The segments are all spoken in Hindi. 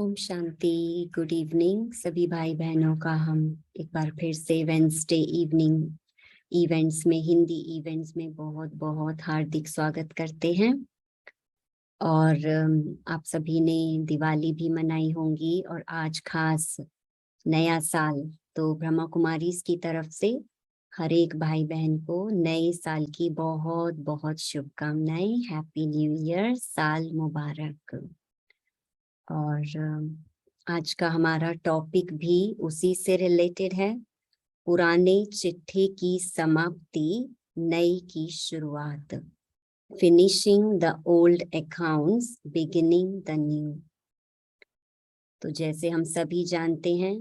ओम शांति। गुड इवनिंग सभी भाई बहनों का हम एक बार फिर से वेंसडे इवनिंग इवेंट्स में, हिंदी इवेंट्स में बहुत बहुत हार्दिक स्वागत करते हैं। और आप सभी ने दिवाली भी मनाई होंगी और आज खास नया साल। तो ब्रह्मा कुमारीज की तरफ से हर एक भाई बहन को नए साल की बहुत बहुत शुभकामनाएं। हैप्पी न्यू ईयर, साल मुबारक। और आज का हमारा टॉपिक भी उसी से रिलेटेड है। पुराने चिट्ठे की समाप्ति, नई की शुरुआत। Finishing the old accounts, beginning the new. तो जैसे हम सभी जानते हैं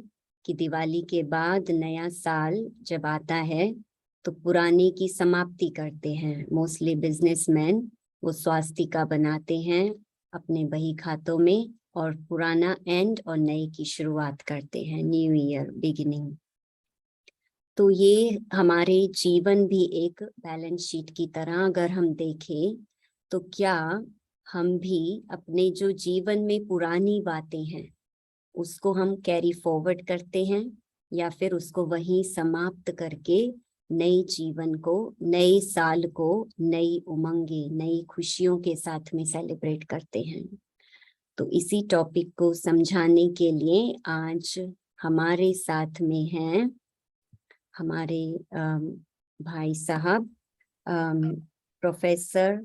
कि दिवाली के बाद नया साल जब आता है तो पुराने की समाप्ति करते हैं। मोस्टली बिजनेसमैन वो स्वास्तिका बनाते हैं अपने बही खातों में और पुराना एंड और नए की शुरुआत करते हैं, न्यू ईयर बिगिनिंग। तो ये हमारे जीवन भी एक बैलेंस शीट की तरह अगर हम देखें तो क्या हम भी अपने जो जीवन में पुरानी बातें हैं उसको हम कैरी फॉरवर्ड करते हैं या फिर उसको वहीं समाप्त करके नए जीवन को, नए साल को नई उमंगे, नई खुशियों के साथ में सेलिब्रेट करते हैं। तो इसी टॉपिक को समझाने के लिए आज हमारे साथ में हैं हमारे भाई साहब प्रोफेसर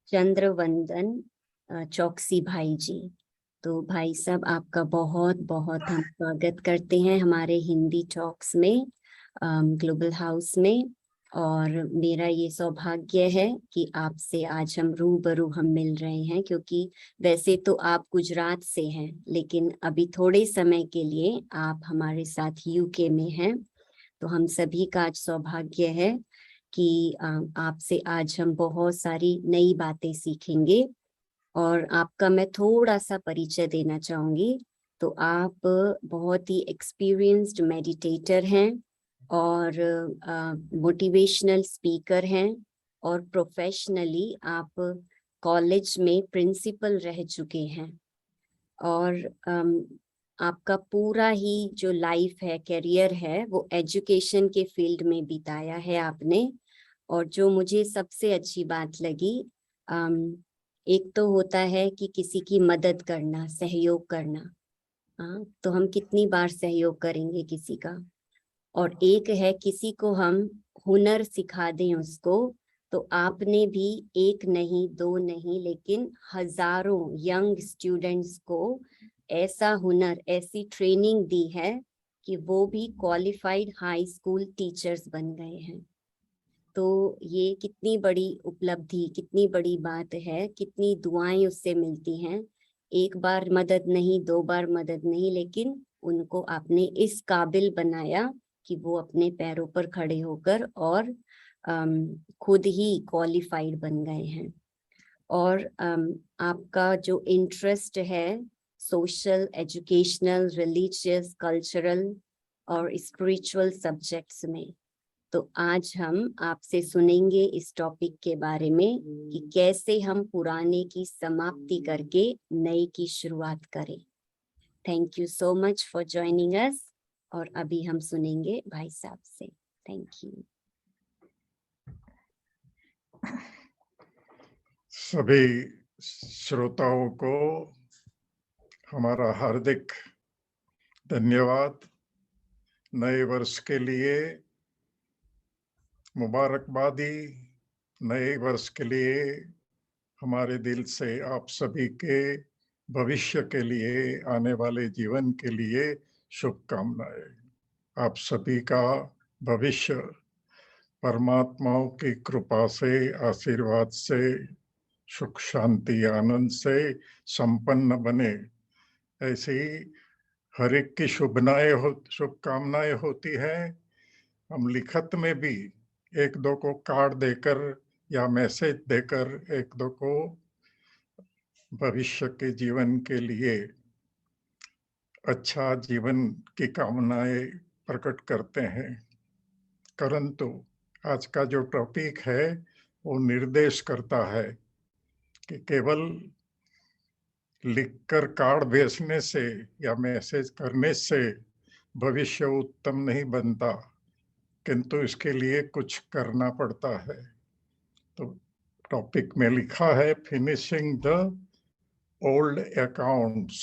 चंद्रवंदन चौकसी भाई जी। तो भाई साहब आपका बहुत बहुत हम स्वागत करते हैं हमारे हिंदी टॉक्स में, ग्लोबल हाउस में। और मेरा ये सौभाग्य है कि आपसे आज हम रूबरू हम मिल रहे हैं, क्योंकि वैसे तो आप गुजरात से हैं लेकिन अभी थोड़े समय के लिए आप हमारे साथ यूके में हैं। तो हम सभी का आज सौभाग्य है कि आपसे आज हम बहुत सारी नई बातें सीखेंगे। और आपका मैं थोड़ा सा परिचय देना चाहूंगी। तो आप बहुत ही एक्सपीरियंस्ड मेडिटेटर हैं और मोटिवेशनल स्पीकर हैं और प्रोफेशनली आप कॉलेज में प्रिंसिपल रह चुके हैं। और आपका पूरा ही जो लाइफ है, करियर है, वो एजुकेशन के फील्ड में बिताया है आपने। और जो मुझे सबसे अच्छी बात लगी, एक तो होता है कि किसी की मदद करना, सहयोग करना। हाँ, तो हम कितनी बार सहयोग करेंगे किसी का। और एक है किसी को हम हुनर सिखा दें उसको। तो आपने भी एक नहीं, दो नहीं, लेकिन हजारों यंग स्टूडेंट्स को ऐसा हुनर, ऐसी ट्रेनिंग दी है कि वो भी क्वालिफाइड हाई स्कूल टीचर्स बन गए हैं। तो ये कितनी बड़ी उपलब्धि, कितनी बड़ी बात है, कितनी दुआएं उससे मिलती हैं। एक बार मदद नहीं, दो बार मदद नहीं, लेकिन उनको आपने इस काबिल बनाया कि वो अपने पैरों पर खड़े होकर और खुद ही क्वालिफाइड बन गए हैं। और आपका जो इंटरेस्ट है सोशल, एजुकेशनल, रिलीजियस, कल्चरल और स्पिरिचुअल सब्जेक्ट्स में, तो आज हम आपसे सुनेंगे इस टॉपिक के बारे में कि कैसे हम पुराने की समाप्ति करके नए की शुरुआत करें। Thank you so much for joining us. और अभी हम सुनेंगे भाई साहब से। Thank you. सभी श्रोताओं को हमारा हार्दिक धन्यवाद। नए वर्ष के लिए मुबारकबादी। नए वर्ष के लिए हमारे दिल से आप सभी के भविष्य के लिए, आने वाले जीवन के लिए शुभकामनाएं। आप सभी का भविष्य परमात्माओं की कृपा से, आशीर्वाद से, सुख शांति आनंद से संपन्न बने, ऐसी हर एक की शुभकामनाएं होती है। हम लिखत में भी एक दो को कार्ड देकर या मैसेज देकर एक दो को भविष्य के जीवन के लिए अच्छा जीवन की कामनाएं प्रकट करते हैं। परंतु आज का जो टॉपिक है वो निर्देश करता है कि केवल लिखकर कार्ड भेजने से या मैसेज करने से भविष्य उत्तम नहीं बनता, किंतु इसके लिए कुछ करना पड़ता है। तो टॉपिक में लिखा है फिनिशिंग द ओल्ड अकाउंट्स।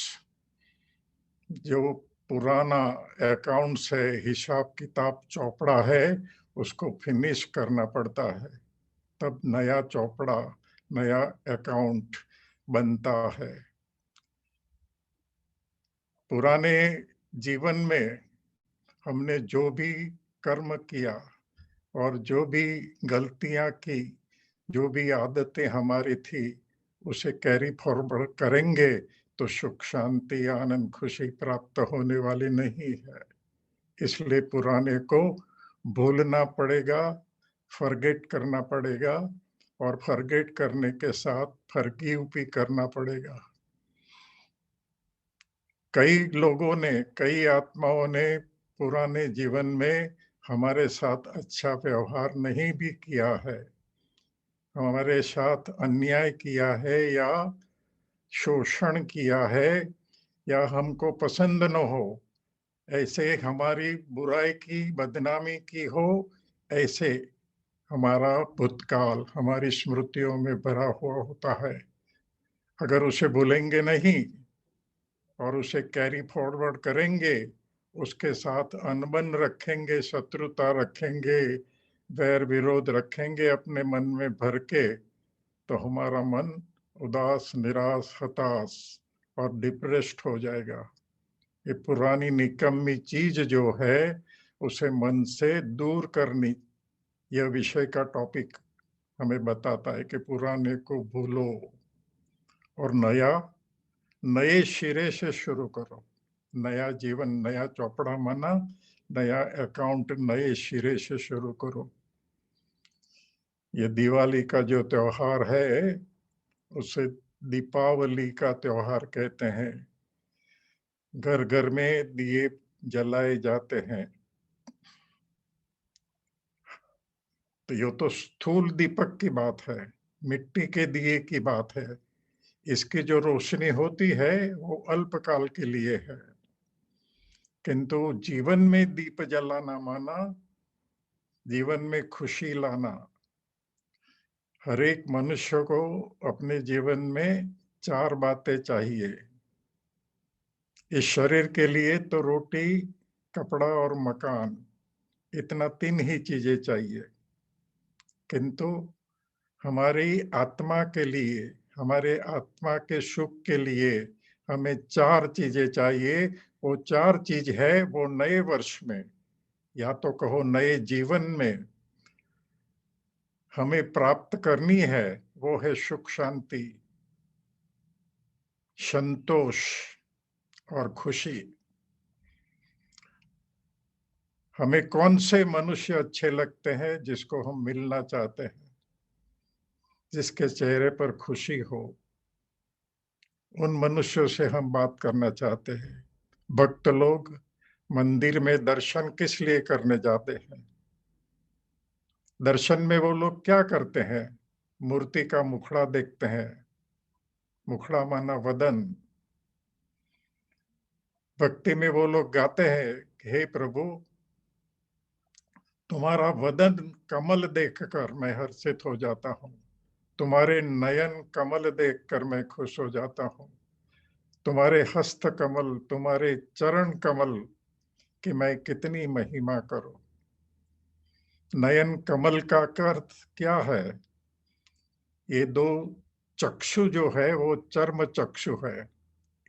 जो पुराना अकाउंट्स है, हिसाब किताब चौपड़ा है, उसको फिनिश करना पड़ता है, तब नया चौपड़ा, नया अकाउंट बनता है। पुराने जीवन में हमने जो भी कर्म किया और जो भी गलतियां की, जो भी आदतें हमारी थी, उसे कैरी फॉरवर्ड करेंगे तो सुख शांति आनंद खुशी प्राप्त होने वाली नहीं है। इसलिए पुराने को भूलना पड़ेगा, फॉरगेट करना पड़ेगा, और फॉरगेट करने के साथ फॉरगिव भी करना पड़ेगा। कई लोगों ने, कई आत्माओं ने पुराने जीवन में हमारे साथ अच्छा व्यवहार नहीं भी किया है, हमारे साथ अन्याय किया है या शोषण किया है, या हमको पसंद न हो, ऐसे हमारी बुराई की, बदनामी की हो, ऐसे हमारा भूतकाल हमारी स्मृतियों में भरा हुआ होता है। अगर उसे भूलेंगे नहीं और उसे कैरी फॉरवर्ड करेंगे, उसके साथ अनबन रखेंगे, शत्रुता रखेंगे, वैर विरोध रखेंगे अपने मन में भर के, तो हमारा मन उदास, निराश, हताश और डिप्रेस्ड हो जाएगा। ये पुरानी निकम्मी चीज जो है, उसे मन से दूर करनी, यह विषय का टॉपिक हमें बताता है कि पुराने को भूलो और नया, नए सिरे से शुरू करो। नया जीवन, नया चौपड़ा माना, नया अकाउंट नए सिरे से शुरू करो। ये दिवाली का जो त्योहार है, उसे दीपावली का त्योहार कहते हैं। घर घर में दिए जलाए जाते हैं। तो ये तो स्थूल दीपक की बात है, मिट्टी के दिए की बात है। इसकी जो रोशनी होती है वो अल्पकाल के लिए है, किंतु जीवन में दीप जलाना माना जीवन में खुशी लाना। हर एक मनुष्य को अपने जीवन में चार बातें चाहिए। इस शरीर के लिए तो रोटी, कपड़ा और मकान, इतना तीन ही चीजें चाहिए, किंतु हमारी आत्मा के लिए, हमारे आत्मा के सुख के लिए हमें चार चीजें चाहिए। वो चार चीज है, वो नए वर्ष में या तो कहो नए जीवन में हमें प्राप्त करनी है। वो है सुख शांति, संतोष और खुशी। हमें कौन से मनुष्य अच्छे लगते हैं जिसको हम मिलना चाहते हैं, जिसके चेहरे पर खुशी हो, उन मनुष्यों से हम बात करना चाहते हैं। भक्त लोग मंदिर में दर्शन किस लिए करने जाते हैं? दर्शन में वो लोग क्या करते हैं? मूर्ति का मुखड़ा देखते हैं। मुखड़ा माना वदन। भक्ति में वो लोग गाते हैं, हे प्रभु, तुम्हारा वदन कमल देखकर मैं हर्षित हो जाता हूँ, तुम्हारे नयन कमल देखकर मैं खुश हो जाता हूँ, तुम्हारे हस्त कमल, तुम्हारे चरण कमल कि मैं कितनी महिमा करूं। नयन कमल का अर्थ क्या है? ये दो चक्षु जो है वो चर्म चक्षु है।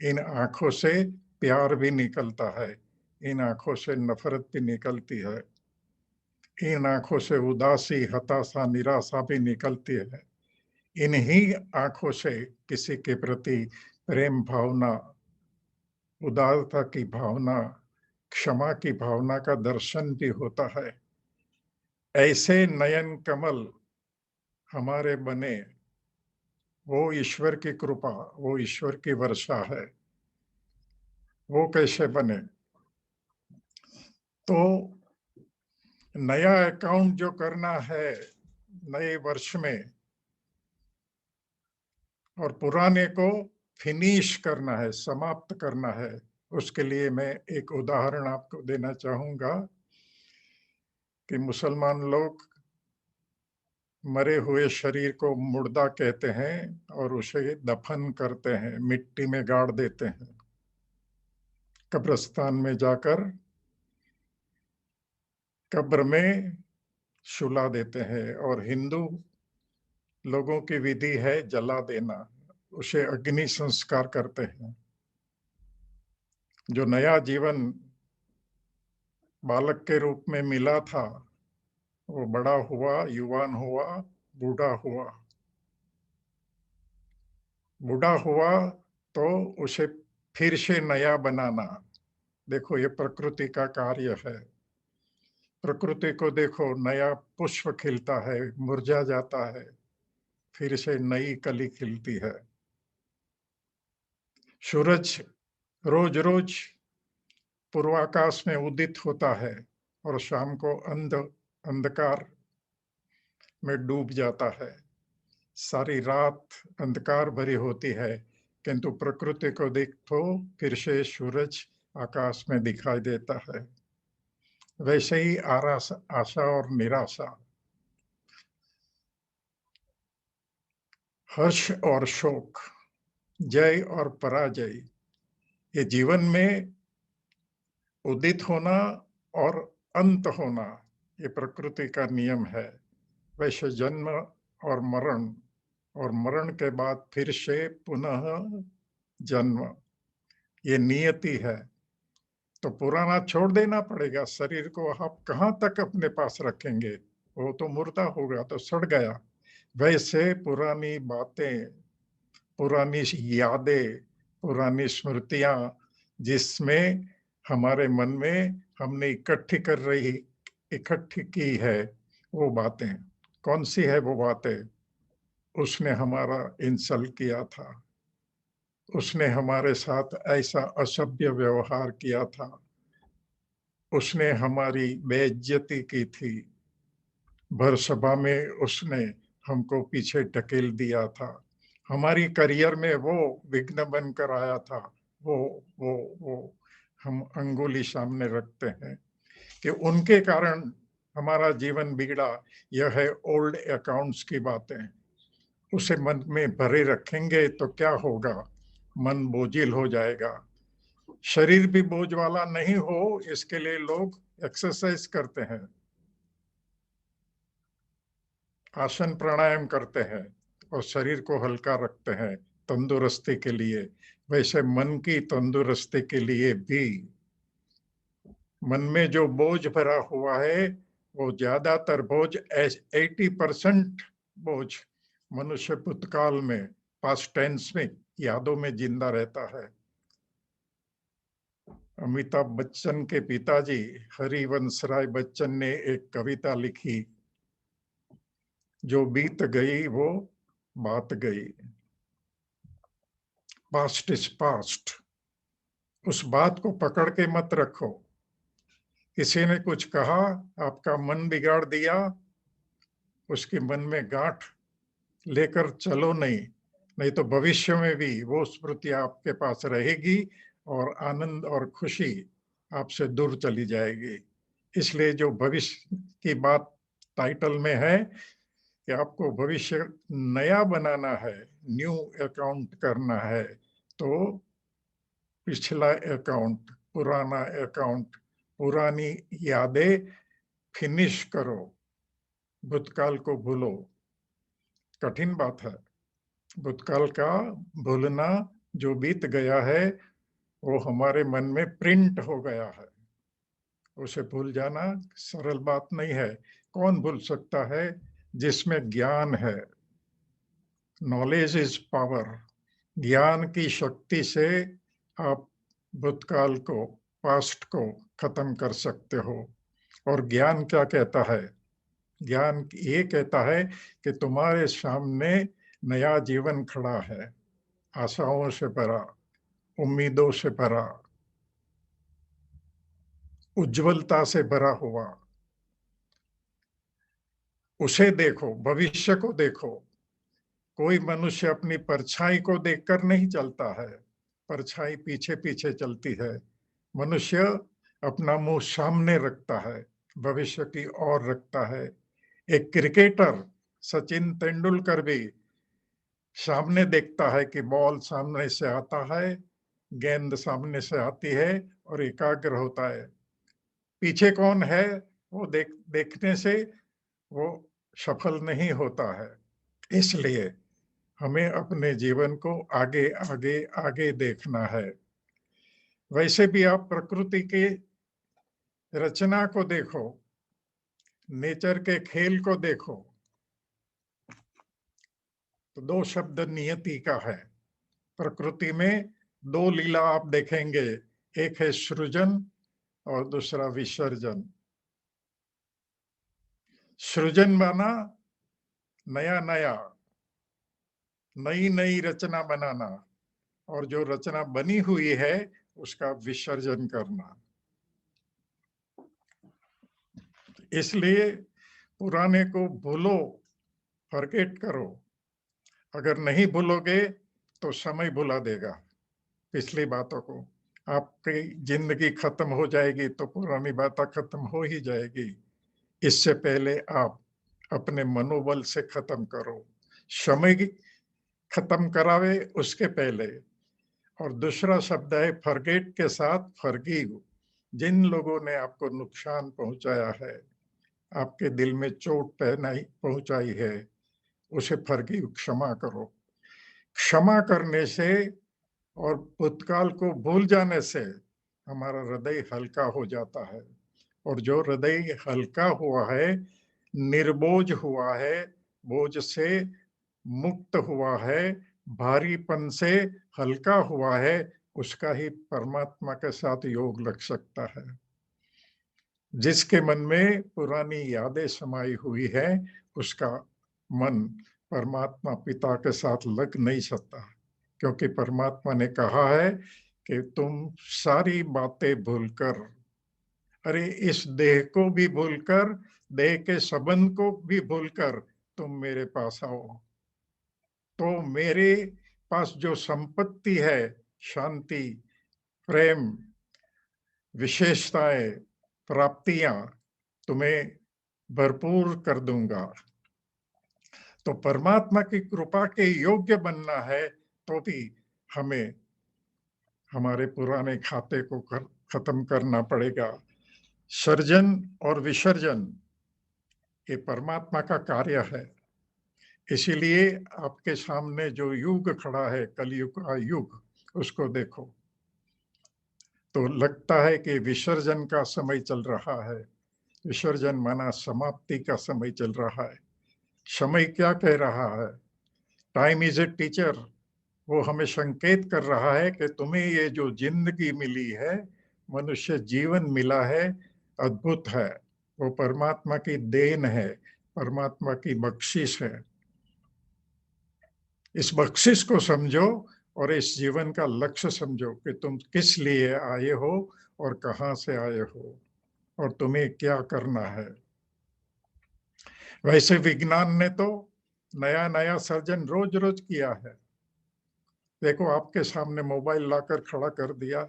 इन आंखों से प्यार भी निकलता है, इन आंखों से नफरत भी निकलती है, इन आंखों से उदासी, हताशा, निराशा भी निकलती है। इन्हीं आंखों से किसी के प्रति प्रेम भावना, उदारता की भावना, क्षमा की भावना का दर्शन भी होता है। ऐसे नयन कमल हमारे बने, वो ईश्वर की कृपा, वो ईश्वर की वर्षा है। वो कैसे बने? तो नया अकाउंट जो करना है नए वर्ष में, और पुराने को फिनिश करना है, समाप्त करना है। उसके लिए मैं एक उदाहरण आपको देना चाहूंगा कि मुसलमान लोग मरे हुए शरीर को मुर्दा कहते हैं और उसे दफन करते हैं, मिट्टी में गाड़ देते हैं, कब्रिस्तान में जाकर कब्र में सुला देते हैं। और हिंदू लोगों की विधि है जला देना, उसे अग्नि संस्कार करते हैं। जो नया जीवन बालक के रूप में मिला था, वो बड़ा हुआ, युवान हुआ, बूढ़ा हुआ। बूढ़ा हुआ तो उसे फिर से नया बनाना। देखो, ये प्रकृति का कार्य है। प्रकृति को देखो, नया पुष्प खिलता है, मुरझा जाता है, फिर से नई कली खिलती है। सूरज रोज रोज पूर्वाकाश में उदित होता है और शाम को अंधकार में डूब जाता है। सारी रात अंधकार भरी होती है, किंतु प्रकृति को देखो, फिर से सूरज आकाश में दिखाई देता है। वैसे ही आशा और निराशा, हर्ष और शोक, जय और पराजय, ये जीवन में उदित होना और अंत होना, ये प्रकृति का नियम है। वैसे जन्म और मरण के बाद फिर से पुनः जन्म, ये नियति है। तो पुराना छोड़ देना पड़ेगा। शरीर को आप कहाँ तक अपने पास रखेंगे? वो तो मुर्दा होगा, तो सड़ गया। वैसे पुरानी बातें, पुरानी यादें, पुरानी स्मृतियां, जिसमें हमारे मन में हमने इकट्ठी की है, वो बातें कौन सी है? वो बातें, उसने हमारा इंसल्ट किया था, उसने हमारे साथ ऐसा असभ्य व्यवहार किया था, उसने हमारी बेइज्जती की थी, भर सभा में उसने हमको पीछे ढकेल दिया था, हमारी करियर में वो विघ्न बनकर आया था। वो वो हम अंगुली सामने रखते हैं कि उनके कारण हमारा जीवन बिगड़ा। यह है ओल्ड अकाउंट्स की बातें। उसे मन में भरे रखेंगे तो क्या होगा? मन बोझिल हो जाएगा। शरीर भी बोझ वाला नहीं हो, इसके लिए लोग एक्सरसाइज करते हैं, आसन प्राणायाम करते हैं और शरीर को हल्का रखते हैं तंदुरुस्ती के लिए। वैसे मन की तंदुरुस्ती के लिए भी मन में जो बोझ भरा हुआ है, वो ज्यादातर बोझ 80% बोझ मनुष्य भूतकाल में, पास्ट टेंस में, यादों में जिंदा रहता है। अमिताभ बच्चन के पिताजी हरिवंश राय बच्चन ने एक कविता लिखी, जो बीत गई वो बात गई। Past is past. उस बात को पकड़ के मत रखो। किसी ने कुछ कहा, आपका मन बिगाड़ दिया, उसके मन में गांठ लेकर चलो नहीं। नहीं तो भविष्य में भी वो स्मृति आपके पास रहेगी और आनंद और खुशी आपसे दूर चली जाएगी। इसलिए जो भविष्य की बात टाइटल में है कि आपको भविष्य नया बनाना है, न्यू अकाउंट करना है, तो पिछला अकाउंट, पुराना अकाउंट, पुरानी यादें फिनिश करो, भूतकाल को भूलो। कठिन बात है भूतकाल का भूलना। जो बीत गया है वो हमारे मन में प्रिंट हो गया है, उसे भूल जाना सरल बात नहीं है। कौन भूल सकता है? जिसमें ज्ञान है। Knowledge is power. ज्ञान की शक्ति से आप भूतकाल को, पास्ट को खत्म कर सकते हो। और ज्ञान क्या कहता है? ज्ञान ये कहता है कि तुम्हारे सामने नया जीवन खड़ा है, आशाओं से भरा, उम्मीदों से भरा, उज्जवलता से भरा हुआ। उसे देखो, भविष्य को देखो। कोई मनुष्य अपनी परछाई को देखकर नहीं चलता है, परछाई पीछे पीछे चलती है। मनुष्य अपना मुंह सामने रखता है, भविष्य की ओर रखता है। एक क्रिकेटर सचिन तेंदुलकर भी सामने देखता है कि बॉल सामने से आता है, गेंद सामने से आती है और एकाग्र होता है। पीछे कौन है वो देखने से वो सफल नहीं होता है। इसलिए हमें अपने जीवन को आगे आगे आगे देखना है। वैसे भी आप प्रकृति की रचना को देखो, नेचर के खेल को देखो, तो दो शब्द नियति का है। प्रकृति में दो लीला आप देखेंगे, एक है सृजन और दूसरा विसर्जन। सृजन माना नया नया, नई नई रचना बनाना, और जो रचना बनी हुई है उसका विसर्जन करना। इसलिए पुराने को भूलो, फॉरगेट करो। अगर नहीं भूलोगे तो समय भुला देगा पिछली बातों को। आपकी जिंदगी खत्म हो जाएगी तो पुरानी बातें खत्म हो ही जाएगी। इससे पहले आप अपने मनोबल से खत्म करो, समय खत्म करावे उसके पहले। और दूसरा शब्द है फॉरगेट के साथ फॉरगिव। जिन लोगों ने आपको नुकसान पहुंचाया है, आपके दिल में चोट पहुंचाई है, उसे फॉरगिव, क्षमा करो। क्षमा करने से और भूतकाल को भूल जाने से हमारा हृदय हल्का हो जाता है। और जो हृदय हल्का हुआ है, निर्बोझ हुआ है, बोझ से मुक्त हुआ है, भारीपन से हल्का हुआ है, उसका ही परमात्मा के साथ योग लग सकता है। जिसके मन में पुरानी यादें समाई हुई है, उसका मन परमात्मा पिता के साथ लग नहीं सकता, क्योंकि परमात्मा ने कहा है कि तुम सारी बातें भूलकर, अरे इस देह को भी भूलकर, देह के संबंध को भी भूलकर तुम मेरे पास आओ, तो मेरे पास जो संपत्ति है, शांति, प्रेम, विशेषताएं, प्राप्तियां, तुम्हें भरपूर कर दूंगा। तो परमात्मा की कृपा के योग्य बनना है तो भी हमें हमारे पुराने खाते को खत्म करना पड़ेगा। सर्जन और विसर्जन ये परमात्मा का कार्य है। इसीलिए आपके सामने जो युग खड़ा है, कलयुग का युग, उसको देखो तो लगता है कि विसर्जन का समय चल रहा है। विसर्जन माना समाप्ति का समय चल रहा है। समय क्या कह रहा है? Time is a teacher. वो हमें संकेत कर रहा है कि तुम्हें ये जो जिंदगी मिली है, मनुष्य जीवन मिला है, अद्भुत है। वो परमात्मा की देन है, परमात्मा की बख्शिश है। इस बख्शिश को समझो और इस जीवन का लक्ष्य समझो कि तुम किस लिए आए हो और कहां से आए हो और तुम्हें क्या करना है। वैसे विज्ञान ने तो नया नया सर्जन रोज रोज किया है। देखो, आपके सामने मोबाइल लाकर खड़ा कर दिया,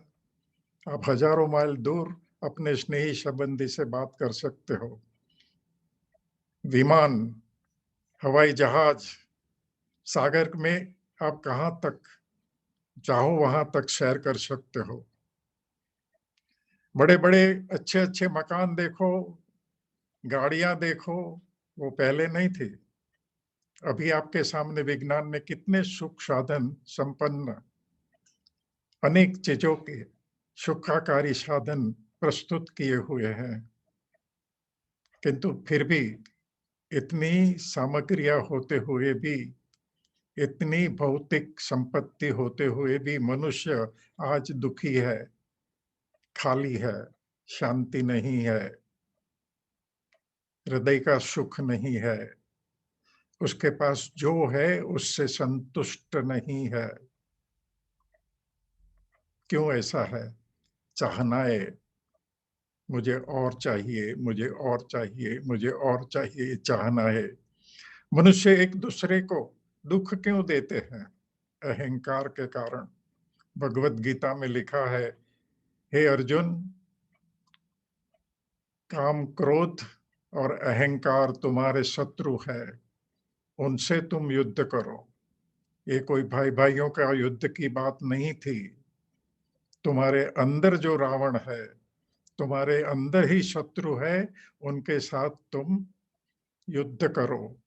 आप हजारों माइल दूर अपने स्नेही संबंधी से बात कर सकते हो। विमान, हवाई जहाज, सागर में आप कहां तक चाहो वहां तक सैर कर सकते हो। बड़े बड़े अच्छे अच्छे मकान देखो, गाड़ियां देखो, वो पहले नहीं थी। अभी आपके सामने विज्ञान ने कितने सुख साधन संपन्न, अनेक चीजों के सुखाकारी साधन प्रस्तुत किए हुए हैं। किंतु फिर भी इतनी सामग्रियां होते हुए भी, इतनी भौतिक संपत्ति होते हुए भी मनुष्य आज दुखी है, खाली है, शांति नहीं है, हृदय का सुख नहीं है, उसके पास जो है उससे संतुष्ट नहीं है। क्यों ऐसा है? चाहनाएं, मुझे और चाहिए, मुझे और चाहिए, मुझे और चाहिए, चाहना है। मनुष्य एक दूसरे को दुख क्यों देते हैं? अहंकार के कारण। भगवत गीता में लिखा है, हे अर्जुन, काम, क्रोध और अहंकार तुम्हारे शत्रु है, उनसे तुम युद्ध करो। ये कोई भाई भाइयों का युद्ध की बात नहीं थी। तुम्हारे अंदर जो रावण है, तुम्हारे अंदर ही शत्रु है, उनके साथ तुम युद्ध करो,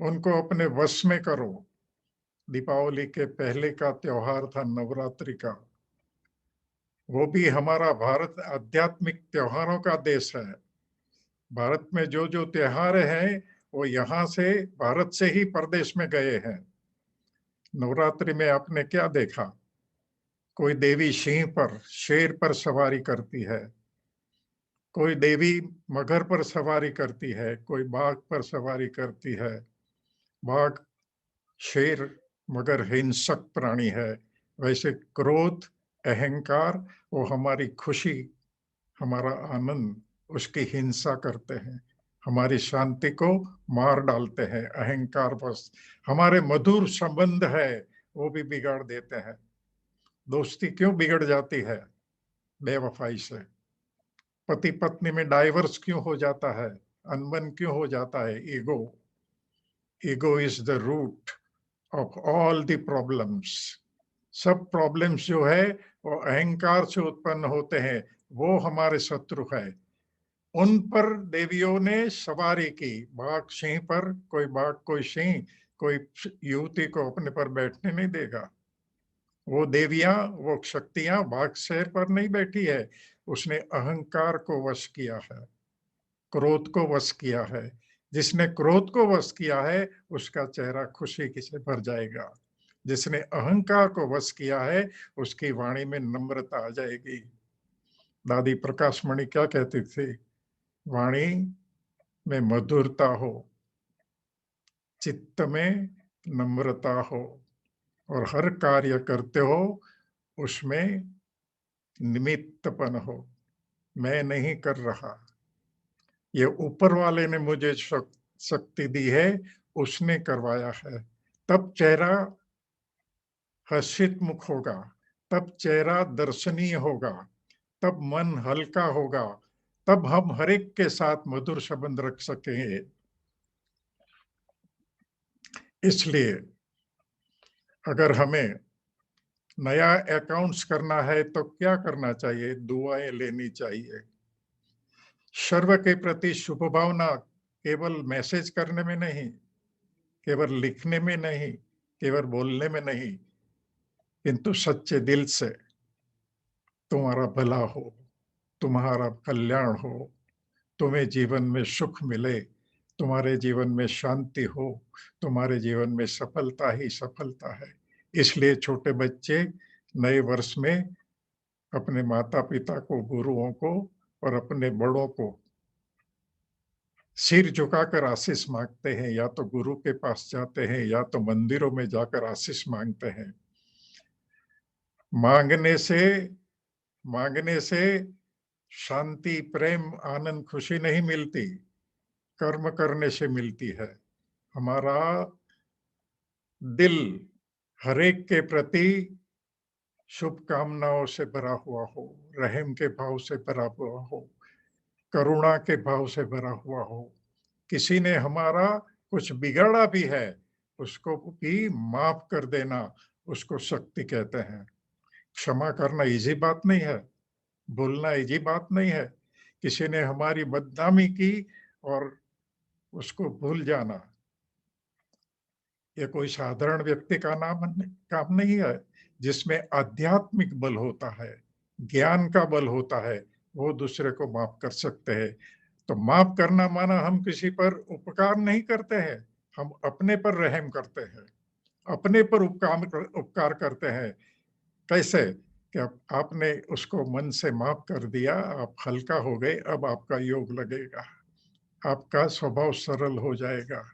उनको अपने वश में करो। दीपावली के पहले का त्योहार था नवरात्रि का। वो भी हमारा भारत आध्यात्मिक त्योहारों का देश है। भारत में जो जो त्योहार हैं वो यहाँ से, भारत से ही परदेश में गए हैं। नवरात्रि में आपने क्या देखा? कोई देवी सिंह पर, शेर पर सवारी करती है, कोई देवी मगर पर सवारी करती है, कोई बाघ पर सवारी करती है। बाघ, शेर, मगर हिंसक प्राणी है। वैसे क्रोध, अहंकार, वो हमारी खुशी, हमारा आनंद, उसकी हिंसा करते हैं, हमारी शांति को मार डालते हैं। अहंकार बस हमारे मधुर संबंध है वो भी बिगाड़ देते हैं। दोस्ती क्यों बिगड़ जाती है? बेवफाई से। पति पत्नी में डाइवर्स क्यों हो जाता है? अनबन क्यों हो जाता है? Ego. Ego is the root of all the problems. सब प्रॉब्लम्स जो है वो अहंकार से उत्पन्न होते हैं, वो हमारे शत्रु है। उन पर देवियों ने सवारी की, बाघ सिंह पर। कोई बाघ, कोई सिंह, कोई युवती को अपने पर बैठने नहीं देगा। वो देवियां, वो शक्तियां बाघ शेर पर नहीं बैठी है। उसने अहंकार को वश किया है, क्रोध को वश किया है। जिसने क्रोध को वश किया है उसका चेहरा खुशी से भर जाएगा। जिसने अहंकार को वश किया है उसकी वाणी में नम्रता आ जाएगी। दादी प्रकाश मणि क्या कहती थी? वाणी में मधुरता हो, चित्त में नम्रता हो, और हर कार्य करते हो उसमें निमित्तपन हो। मैं नहीं कर रहा, ये ऊपर वाले ने मुझे शक्ति दी है, उसने करवाया है। तब चेहरा हर्षित मुख होगा, तब चेहरा दर्शनीय होगा, तब मन हल्का होगा, तब हम हर एक के साथ मधुर संबंध रख सकेंगे। इसलिए अगर हमें नया अकाउंट्स करना है तो क्या करना चाहिए? दुआएं लेनी चाहिए। सर्व के प्रति शुभ भावना केवल मैसेज करने में नहीं, केवल लिखने में नहीं, केवल बोलने में नहीं, किंतु सच्चे दिल से तुम्हारा भला हो, तुम्हारा कल्याण हो, तुम्हें जीवन में सुख मिले, तुम्हारे जीवन में शांति हो, तुम्हारे जीवन में सफलता ही सफलता है। इसलिए छोटे बच्चे नए वर्ष में अपने माता पिता को, गुरुओं को और अपने बड़ों को सिर झुकाकर आशीष मांगते हैं। या तो गुरु के पास जाते हैं या तो मंदिरों में जाकर आशीष मांगते हैं। मांगने से शांति, प्रेम, आनंद, खुशी नहीं मिलती, कर्म करने से मिलती है। हमारा दिल हरेक के प्रति शुभकामनाओं से भरा हुआ हो, रहम के भाव से भरा हुआ हो, करुणा के भाव से भरा हुआ हो। किसी ने हमारा कुछ बिगड़ा भी है, उसको भी माफ कर देना, उसको शक्ति कहते हैं। क्षमा करना इजी बात नहीं है, भूलना इजी बात नहीं है। किसी ने हमारी बदनामी की और उसको भूल जाना, ये कोई साधारण व्यक्ति का काम नहीं है। जिसमें आध्यात्मिक बल होता है, ज्ञान का बल होता है, वो दूसरे को माफ कर सकते हैं। तो माफ करना माना हम किसी पर उपकार नहीं करते हैं, हम अपने पर रहम करते हैं, अपने पर उपकार करते हैं। कैसे? कि आपने उसको मन से माफ कर दिया, आप हल्का हो गए, अब आपका योग लगेगा, आपका स्वभाव सरल हो जाएगा,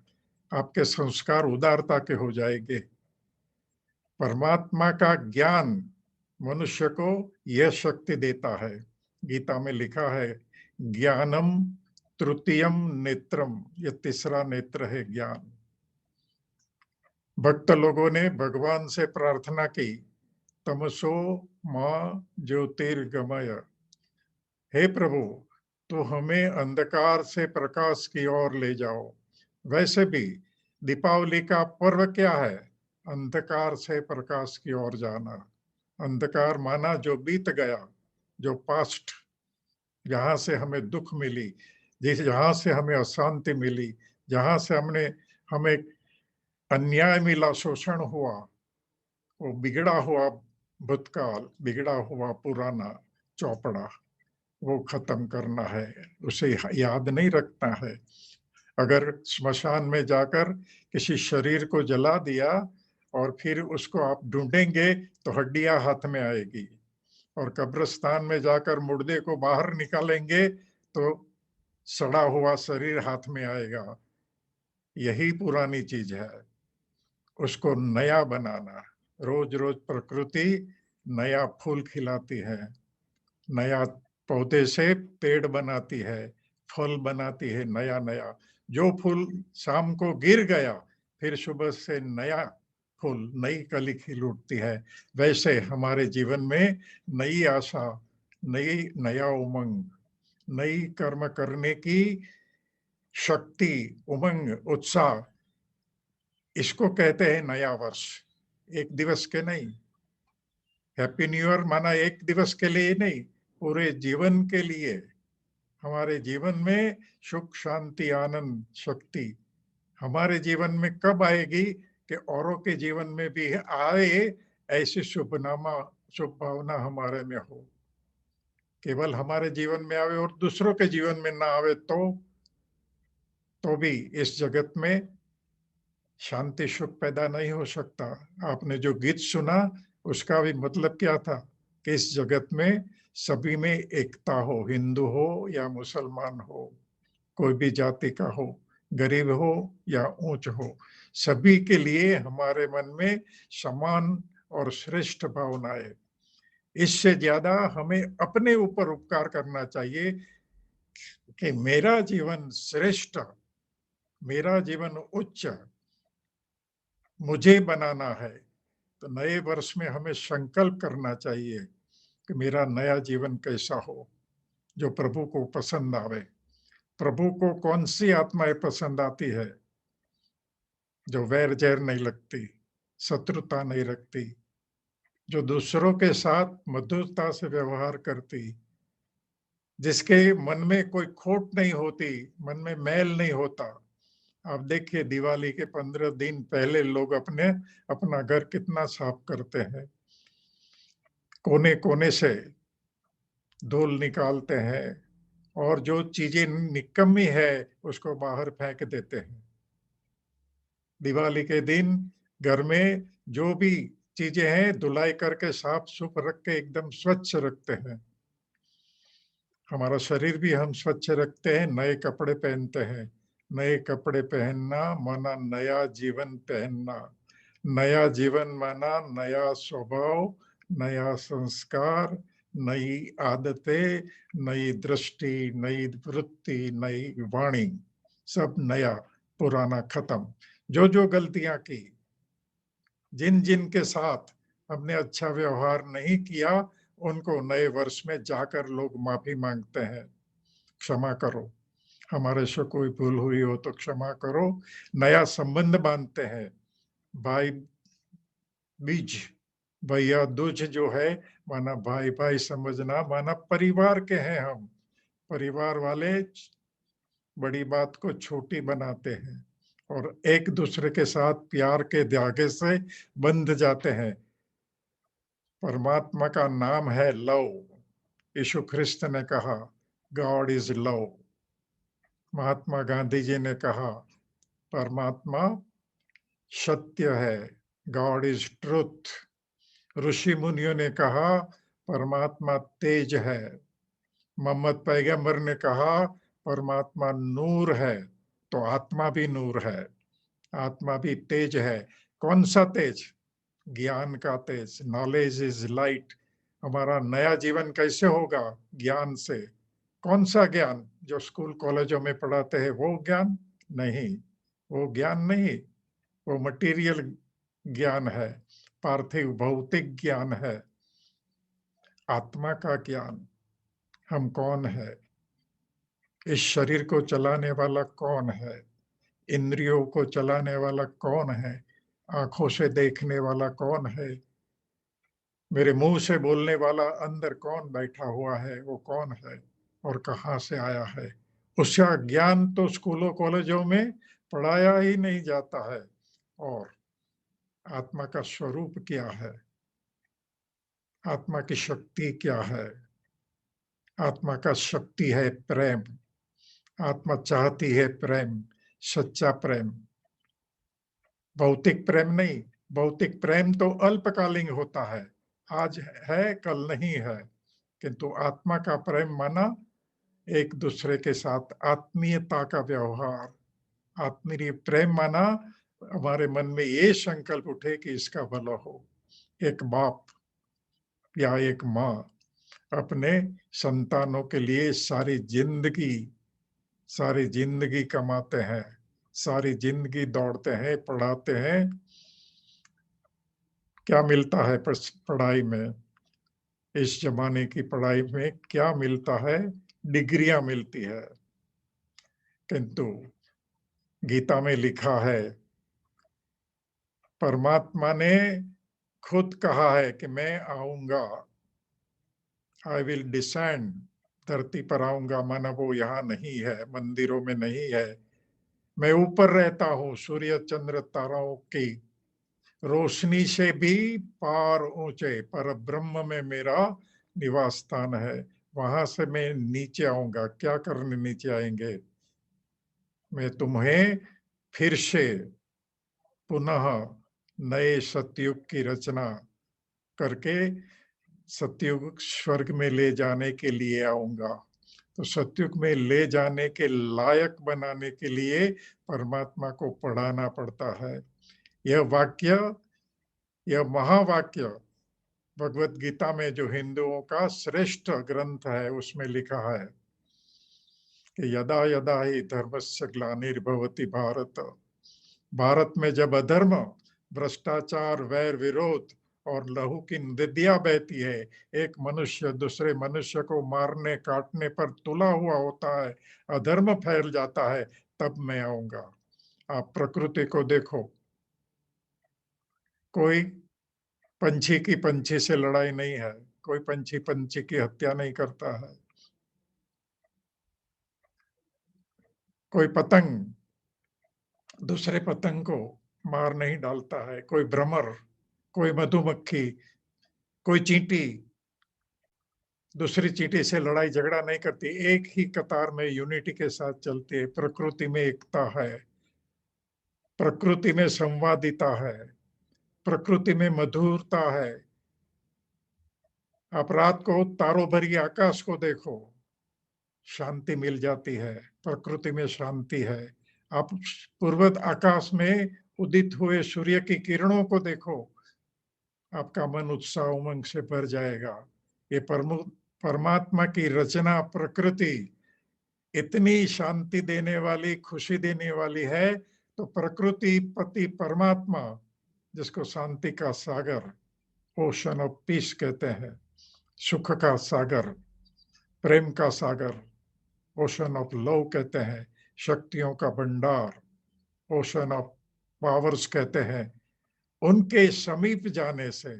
आपके संस्कार उदारता के हो जाएंगे। परमात्मा का ज्ञान मनुष्य को यह शक्ति देता है। गीता में लिखा है, ज्ञानम तृतीयम नेत्रम, ये तीसरा नेत्र है ज्ञान। भक्त लोगों ने भगवान से प्रार्थना की, तमसो मां ज्योतिर्गमय, हे प्रभु तो हमें अंधकार से प्रकाश की ओर ले जाओ। वैसे भी दीपावली का पर्व क्या है? अंधकार से प्रकाश की ओर जाना। अंधकार माना जो बीत गया, जो पास्ट, जहां से हमें दुख मिली, जहां से हमें अशांति मिली, जहां से हमें अन्याय मिला, शोषण हुआ, वो बिगड़ा हुआ भूतकाल, बिगड़ा हुआ पुराना चौपड़ा, वो खत्म करना है, उसे याद नहीं रखना है। अगर स्मशान में जाकर किसी शरीर को जला दिया और फिर उसको आप ढूंढेंगे तो हड्डियां हाथ में आएगी, और कब्रिस्तान में जाकर मुर्दे को बाहर निकालेंगे तो सड़ा हुआ शरीर हाथ में आएगा। यही पुरानी चीज है, उसको नया बनाना। रोज रोज प्रकृति नया फूल खिलाती है, नया पौधे से पेड़ बनाती है, फल बनाती है नया नया। जो फूल शाम को गिर गया, फिर सुबह से नया फूल, नई कली खिल उठती है। वैसे हमारे जीवन में नई आशा, नया उमंग, नई कर्म करने की शक्ति, उमंग, उत्साह, इसको कहते हैं नया वर्ष। एक दिवस के नहीं। हैप्पी न्यू ईयर माना एक दिवस के लिए नहीं, पूरे जीवन के लिए। हमारे जीवन में सुख, शांति, आनंद, शक्ति हमारे जीवन में कब आएगी कि औरों के जीवन में भी आए, ऐसी शुभ भावना हमारे में हो। केवल हमारे जीवन में आवे और दूसरों के जीवन में ना आवे तो भी इस जगत में शांति सुख पैदा नहीं हो सकता। आपने जो गीत सुना उसका भी मतलब क्या था कि इस जगत में सभी में एकता हो, हिंदू हो या मुसलमान हो, कोई भी जाति का हो, गरीब हो या ऊंच हो, सभी के लिए हमारे मन में समान और श्रेष्ठ भावनाएं। इससे ज्यादा हमें अपने ऊपर उपकार करना चाहिए कि मेरा जीवन श्रेष्ठ, मेरा जीवन उच्च मुझे बनाना है। तो नए वर्ष में हमें संकल्प करना चाहिए कि मेरा नया जीवन कैसा हो, जो प्रभु को पसंद आवे। प्रभु को कौन सी आत्माएं पसंद आती है? जो वैर जैर नहीं लगती, शत्रुता नहीं रखती, जो दूसरों के साथ मधुरता से व्यवहार करती, जिसके मन में कोई खोट नहीं होती, मन में मैल नहीं होता। आप देखिए दिवाली के 15 दिन पहले लोग अपना घर कितना साफ करते हैं, कोने कोने से धूल निकालते हैं, और जो चीजें निकम्मी है उसको बाहर फेंक देते हैं। दिवाली के दिन घर में जो भी चीजें हैं धुलाई करके साफ सुफ रख के एकदम स्वच्छ रखते हैं। हमारा शरीर भी हम स्वच्छ रखते हैं, नए कपड़े पहनते हैं। नए कपड़े पहनना माना नया जीवन पहनना। नया जीवन माना नया स्वभाव, नया संस्कार, नई आदतें, नई दृष्टि, नई वृत्ति, नई वाणी, सब नया, पुराना खत्म। जो जो गलतियां की, जिन जिन के साथ हमने अच्छा व्यवहार नहीं किया, उनको नए वर्ष में जाकर लोग माफी मांगते हैं, क्षमा करो, हमारे से कोई भूल हुई हो तो क्षमा करो। नया संबंध बांधते हैं। भाई बीज, भैया दूज जो है, माना भाई भाई समझना, माना परिवार के हैं हम। परिवार वाले बड़ी बात को छोटी बनाते हैं और एक दूसरे के साथ प्यार के धागे से बंध जाते हैं। परमात्मा का नाम है लव। यीशु ख्रिस्त ने कहा God is love. Mahatma Gandhi ji ने कहा परमात्मा सत्य है, गॉड इज ट्रुथ। ऋषि मुनियों ने कहा परमात्मा तेज है। मोहम्मद पैगंबर ने कहा परमात्मा नूर है। तो आत्मा भी नूर है, आत्मा भी तेज है। कौन सा तेज? ज्ञान का तेज। Knowledge is light. हमारा नया जीवन कैसे होगा? ज्ञान से। कौन सा ज्ञान? जो स्कूल कॉलेजों में पढ़ाते हैं वो ज्ञान नहीं, वो ज्ञान नहीं, वो मटेरियल ज्ञान है, पार्थिव भौतिक ज्ञान है। आत्मा का ज्ञान, हम कौन है, इस शरीर को चलाने वाला कौन है, इंद्रियों को चलाने वाला कौन है, आंखों से देखने वाला कौन है, मेरे मुंह से बोलने वाला अंदर कौन बैठा हुआ है, वो कौन है और कहाँ से आया है। उसका ज्ञान तो स्कूलों कॉलेजों में पढ़ाया ही नहीं जाता है। और आत्मा का स्वरूप क्या है, आत्मा की शक्ति क्या है। आत्मा का शक्ति है प्रेम। आत्मा चाहती है प्रेम, सच्चा प्रेम, भौतिक प्रेम नहीं। भौतिक प्रेम तो अल्पकालीन होता है, आज है कल नहीं है। किंतु आत्मा का प्रेम माना एक दूसरे के साथ आत्मीयता का व्यवहार। आत्मीय प्रेम माना हमारे मन में ये संकल्प उठे कि इसका भला हो। एक बाप या एक माँ अपने संतानों के लिए सारी जिंदगी कमाते हैं, सारी जिंदगी दौड़ते हैं, पढ़ाते हैं। क्या मिलता है पढ़ाई में, इस जमाने की पढ़ाई में क्या मिलता है, डिग्रियां मिलती है। किंतु गीता में लिखा है, परमात्मा ने खुद कहा है कि मैं आऊंगा, आई विल डिसेंड, धरती पर आऊंगा। माना वो यहाँ नहीं है, मंदिरों में नहीं है, मैं ऊपर रहता हूँ, सूर्य चंद्र ताराओं की रोशनी से भी पार ऊंचे पर ब्रह्म में मेरा निवास स्थान है। वहां से मैं नीचे आऊंगा। क्या करने नीचे आएंगे, मैं तुम्हें फिर से पुनः नए सतयुग की रचना करके सतयुग स्वर्ग में ले जाने के लिए आऊंगा। तो सतयुग में ले जाने के लायक बनाने के लिए परमात्मा को पढ़ाना पड़ता है। यह वाक्य, यह महावाक्य भगवत गीता में, जो हिंदुओं का श्रेष्ठ ग्रंथ है, उसमें लिखा है कि यदा यदा ही धर्मस्य ग्लानिर्भवति भारत। भारत में जब अधर्म, भ्रष्टाचार, वैर विरोध और लहू की नदियां बहती है, एक मनुष्य दूसरे मनुष्य को मारने काटने पर तुला हुआ होता है, अधर्म फैल जाता है, तब मैं आऊंगा। आप प्रकृति को देखो, कोई पंछी की पंछी से लड़ाई नहीं है, कोई पंछी पंछी की हत्या नहीं करता है, कोई पतंग दूसरे पतंग को मार नहीं डालता है, कोई भ्रमर, कोई मधुमक्खी, कोई चींटी दूसरी चींटी से लड़ाई झगड़ा नहीं करती, एक ही कतार में यूनिटी के साथ चलती है। प्रकृति में एकता है, प्रकृति में संवादिता है, प्रकृति में मधुरता है। आप रात को तारों भरी आकाश को देखो, शांति मिल जाती है, प्रकृति में शांति है। आप पूर्वत आकाश में उदित हुए सूर्य की किरणों को देखो, आपका मन उत्साह उमंग से भर जाएगा। ये परमात्मा की रचना प्रकृति इतनी शांति देने वाली, खुशी देने वाली है, तो प्रकृति पति परमात्मा, जिसको शांति का सागर, ओशन ऑफ पीस कहते हैं, सुख का सागर, प्रेम का सागर, ओशन ऑफ लव कहते हैं, शक्तियों का भंडार, ओशन ऑफ पावर्स कहते हैं। उनके समीप जाने से,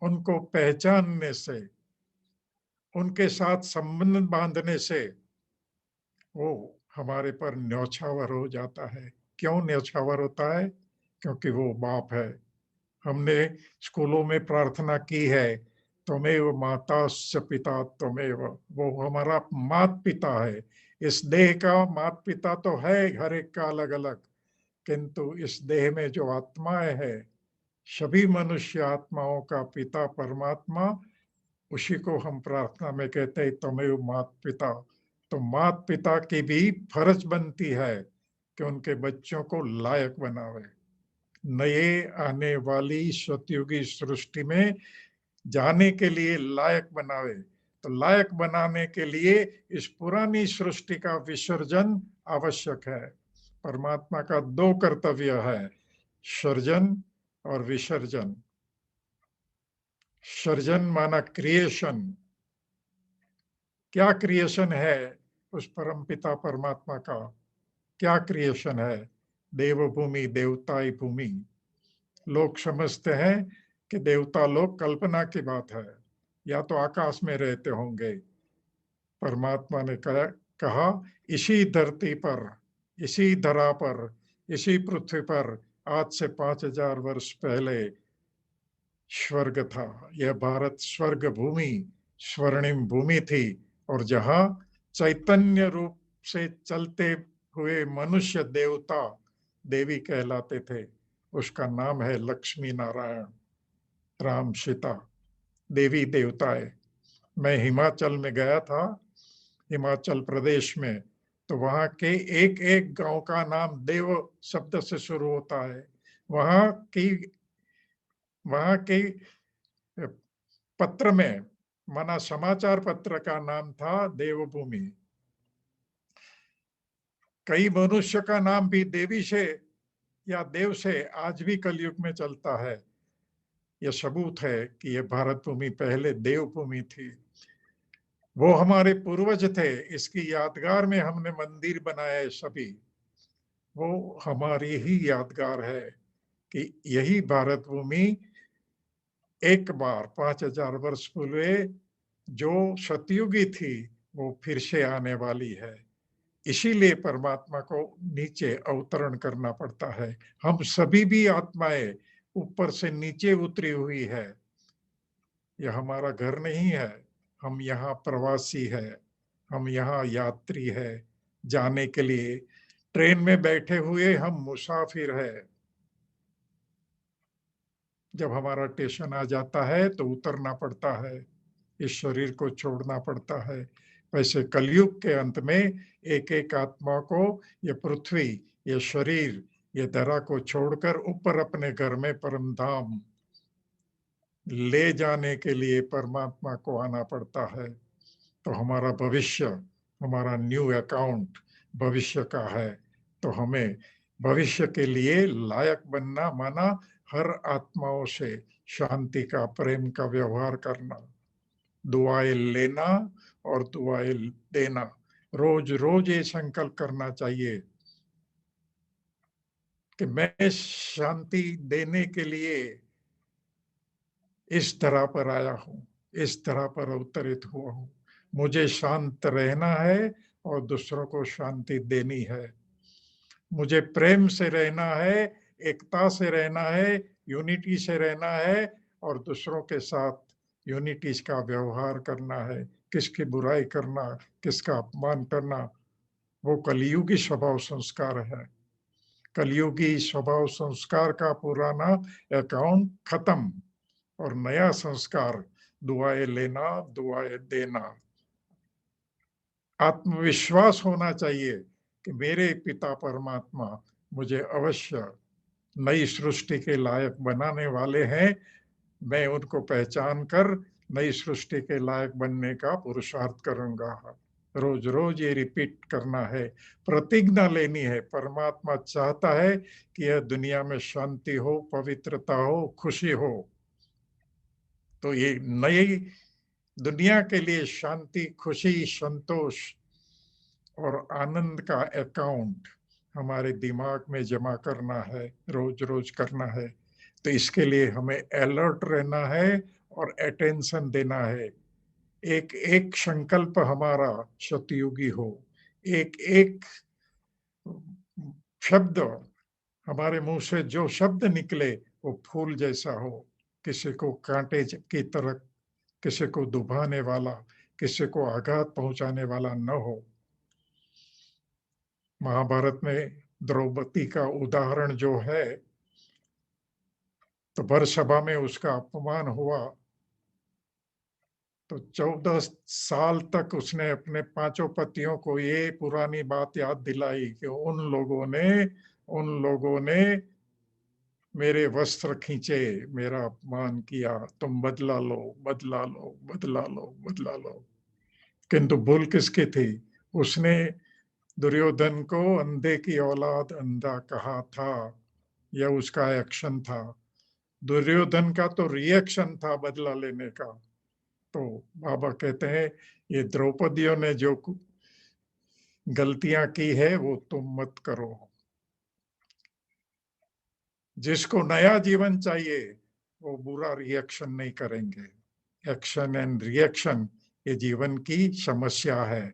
उनको पहचानने से, उनके साथ संबंध बांधने से वो हमारे पर न्यौछावर हो जाता है। क्यों न्यौछावर होता है? क्योंकि वो बाप है। हमने स्कूलों में प्रार्थना की है, त्वमेव माताश्च पिता त्वमेव, वो हमारा मात पिता है। इस देह का मात पिता तो है हर एक का अलग अलग, किंतु इस देह में जो आत्माएं है, सभी मनुष्य आत्माओं का पिता परमात्मा, उसी को हम प्रार्थना में कहते हैं त्वमेव मात पिता। तो मात पिता की भी फर्ज बनती है कि उनके बच्चों को लायक बनावे, नए आने वाली सतयुगी सृष्टि में जाने के लिए लायक बनावे। तो लायक बनाने के लिए इस पुरानी सृष्टि का विसर्जन आवश्यक है। परमात्मा का दो कर्तव्य है, सृजन और विसर्जन। सर्जन माना क्रिएशन। क्या क्रिएशन है उस परमपिता परमात्मा का? क्या क्रिएशन है? देवभूमि, देवताई भूमि। लोग समझते हैं कि देवता लोग कल्पना की बात है, या तो आकाश में रहते होंगे। परमात्मा ने कहा इसी धरती पर, इसी धरा पर, इसी पृथ्वी पर आज से 5000 वर्ष पहले स्वर्ग था। यह भारत स्वर्ग भूमि, स्वर्णिम भूमि थी, और जहां चैतन्य रूप से चलते हुए मनुष्य देवता देवी कहलाते थे, उसका नाम है लक्ष्मी नारायण, राम सीता, देवी देवताएं। मैं हिमाचल में गया था, हिमाचल प्रदेश में, तो वहां के एक एक गांव का नाम देव शब्द से शुरू होता है। वहां के पत्र में, माना समाचार पत्र का नाम था देवभूमि। कई मनुष्य का नाम भी देवी से या देव से आज भी कलयुग में चलता है। यह सबूत है कि यह भारत भूमि पहले देवभूमि थी। वो हमारे पूर्वज थे, इसकी यादगार में हमने मंदिर बनाए सभी। वो हमारी ही यादगार है कि यही भारत भूमि एक बार 5000 वर्ष पूर्व जो सतयुगी थी, वो फिर से आने वाली है। इसीलिए परमात्मा को नीचे अवतरण करना पड़ता है। हम सभी भी आत्माएं ऊपर से नीचे उतरी हुई है। यह हमारा घर नहीं है, हम यहाँ प्रवासी है, हम यहाँ यात्री है। जाने के लिए ट्रेन में बैठे हुए हम मुसाफिर है। जब हमारा स्टेशन आ जाता है तो उतरना पड़ता है, इस शरीर को छोड़ना पड़ता है। वैसे कलयुग के अंत में एक एक आत्मा को ये पृथ्वी, ये शरीर, ये धरा को छोड़कर ऊपर अपने घर में परम धाम ले जाने के लिए परमात्मा को आना पड़ता है। तो हमारा भविष्य, हमारा न्यू अकाउंट भविष्य का है। तो हमें भविष्य के लिए लायक बनना माना हर आत्माओं से शांति का, प्रेम का व्यवहार करना, दुआएं लेना और दुआएं देना। रोज रोज ये संकल्प करना चाहिए कि मैं शांति देने के लिए इस तरह पर आया हूं, इस तरह पर अवतरित हुआ हूं। मुझे शांत रहना है और दूसरों को शांति देनी है। मुझे प्रेम से रहना है, एकता से रहना है, यूनिटी से रहना है, और दूसरों के साथ यूनिटी का व्यवहार करना है। किसकी बुराई करना, किसका अपमान करना, वो कलयुगी स्वभाव संस्कार है। कलयुगी स्वभाव संस्कार का पुराना अकाउंट खत्म, और नया संस्कार दुआएं लेना, दुआएं देना। आत्मविश्वास होना चाहिए कि मेरे पिता परमात्मा मुझे अवश्य नई सृष्टि के लायक बनाने वाले हैं। मैं उनको पहचान कर नई सृष्टि के लायक बनने का पुरुषार्थ करूंगा। रोज रोज ये रिपीट करना है, प्रतिज्ञा लेनी है। परमात्मा चाहता है कि यह दुनिया में शांति हो, पवित्रता हो, खुशी हो। तो ये नई दुनिया के लिए शांति, खुशी, संतोष और आनंद का अकाउंट हमारे दिमाग में जमा करना है, रोज रोज करना है। तो इसके लिए हमें अलर्ट रहना है और अटेंशन देना है। एक एक संकल्प हमारा सतयुगी हो, एक एक शब्द हमारे मुंह से जो शब्द निकले वो फूल जैसा हो, किसी को कांटे की तरह, किसी को दुभाने वाला, किसी को आघात पहुंचाने वाला न हो। महाभारत में द्रौपदी का उदाहरण जो है, तो भर सभा में उसका अपमान हुआ, तो 14 साल तक उसने अपने 5 पतियों को ये पुरानी बात याद दिलाई कि उन लोगों ने मेरे वस्त्र खींचे, मेरा अपमान किया, तुम बदला लो, बदला लो, बदला लो, बदला लो। किंतु भूल किसकी थी? उसने दुर्योधन को अंधे की औलाद अंधा कहा था, यह उसका एक्शन था। दुर्योधन का तो रिएक्शन था बदला लेने का। तो बाबा कहते हैं ये द्रौपदियों ने जो गलतियां की है वो तुम मत करो। जिसको नया जीवन चाहिए वो बुरा रिएक्शन नहीं करेंगे। एक्शन एंड रिएक्शन ये जीवन की समस्या है।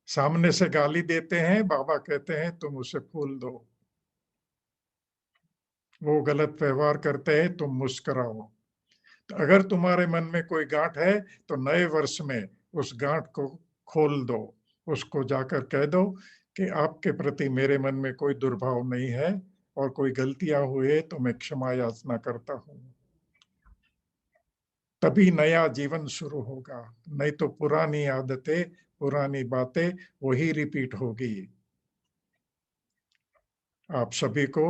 सामने से गाली देते हैं, बाबा कहते हैं तुम उसे फूल दो। वो गलत व्यवहार करते हैं, तुम मुस्कुराओ। तो अगर तुम्हारे मन में कोई गांठ है तो नए वर्ष में उस गांठ को खोल दो। उसको जाकर कह दो कि आपके प्रति मेरे मन में कोई दुर्भाव नहीं है और कोई गलतियां हुई तो मैं क्षमा याचना करता हूं। तभी नया जीवन शुरू होगा, नहीं तो पुरानी आदतें, पुरानी बातें वही रिपीट होगी। आप सभी को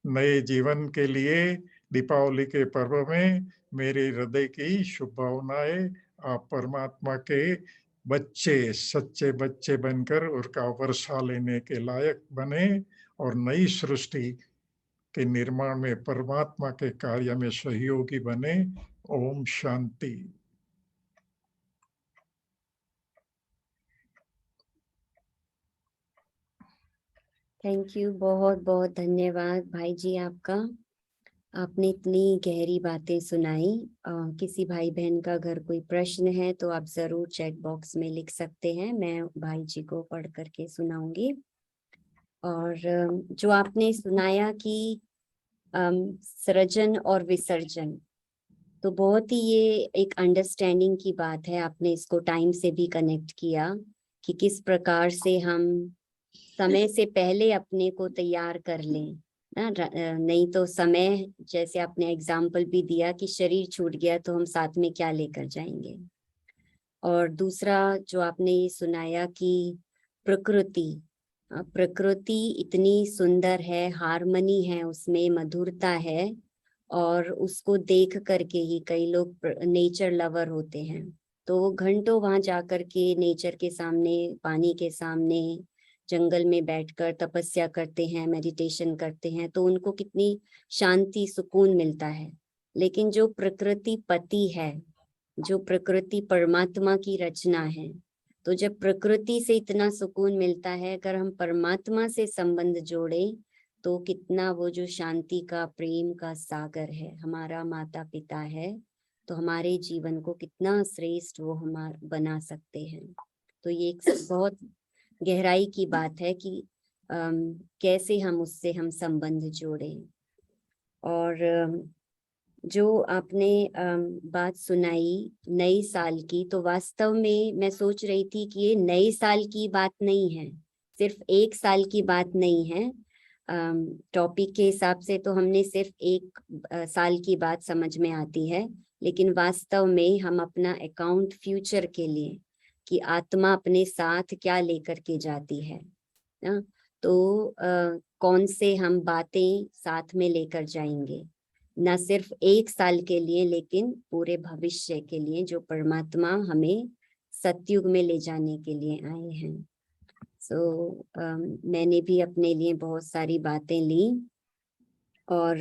नए जीवन के लिए दीपावली के पर्व में मेरे हृदय की शुभकामनाएं। आप परमात्मा के बच्चे, सच्चे बच्चे बनकर उसका वर्षा लेने के लायक बने और नई सृष्टि के निर्माण में परमात्मा के कार्य में सहयोगी बने। ओम शांति। थैंक यू, बहुत बहुत धन्यवाद भाई जी आपका। आपने इतनी गहरी बातें सुनाई। किसी भाई बहन का अगर कोई प्रश्न है तो आप जरूर चैट बॉक्स में लिख सकते हैं, मैं भाई जी को पढ़ करके सुनाऊंगी। और जो आपने सुनाया कि सृजन और विसर्जन, तो बहुत ही ये एक अंडरस्टैंडिंग की बात है। आपने इसको टाइम से भी कनेक्ट किया कि किस प्रकार से हम समय से पहले अपने को तैयार कर लें ना। नहीं तो समय, जैसे आपने एग्जाम्पल भी दिया कि शरीर छूट गया तो हम साथ में क्या लेकर जाएंगे। और दूसरा जो आपने ये सुनाया कि प्रकृति प्रकृति इतनी सुंदर है, हार्मनी है उसमें, मधुरता है, और उसको देख करके ही कई लोग नेचर लवर होते हैं, तो वो घंटों वहां जाकर के नेचर के सामने, पानी के सामने, जंगल में बैठकर तपस्या करते हैं, मेडिटेशन करते हैं, तो उनको कितनी शांति, सुकून मिलता है। लेकिन जो प्रकृति पति है, जो प्रकृति परमात्मा की रचना है, तो जब प्रकृति से इतना सुकून मिलता है, अगर हम परमात्मा से संबंध जोड़े तो कितना वो जो शांति का, प्रेम का सागर है, हमारा माता पिता है, तो हमारे जीवन को कितना श्रेष्ठ वो हमार बना सकते हैं। तो ये एक बहुत गहराई की बात है कि कैसे हम उससे हम संबंध जोड़ें। और जो आपने बात सुनाई नई साल की, तो वास्तव में मैं सोच रही थी कि ये नए साल की बात नहीं है, सिर्फ एक साल की बात नहीं है। टॉपिक के हिसाब से तो हमने सिर्फ एक साल की बात समझ में आती है, लेकिन वास्तव में हम अपना अकाउंट फ्यूचर के लिए, कि आत्मा अपने साथ क्या लेकर के जाती है ना, तो कौन से हम बातें साथ में लेकर जाएंगे, न सिर्फ एक साल के लिए लेकिन पूरे भविष्य के लिए, जो परमात्मा हमें सतयुग में ले जाने के लिए आए हैं। मैंने भी अपने लिए बहुत सारी बातें ली। और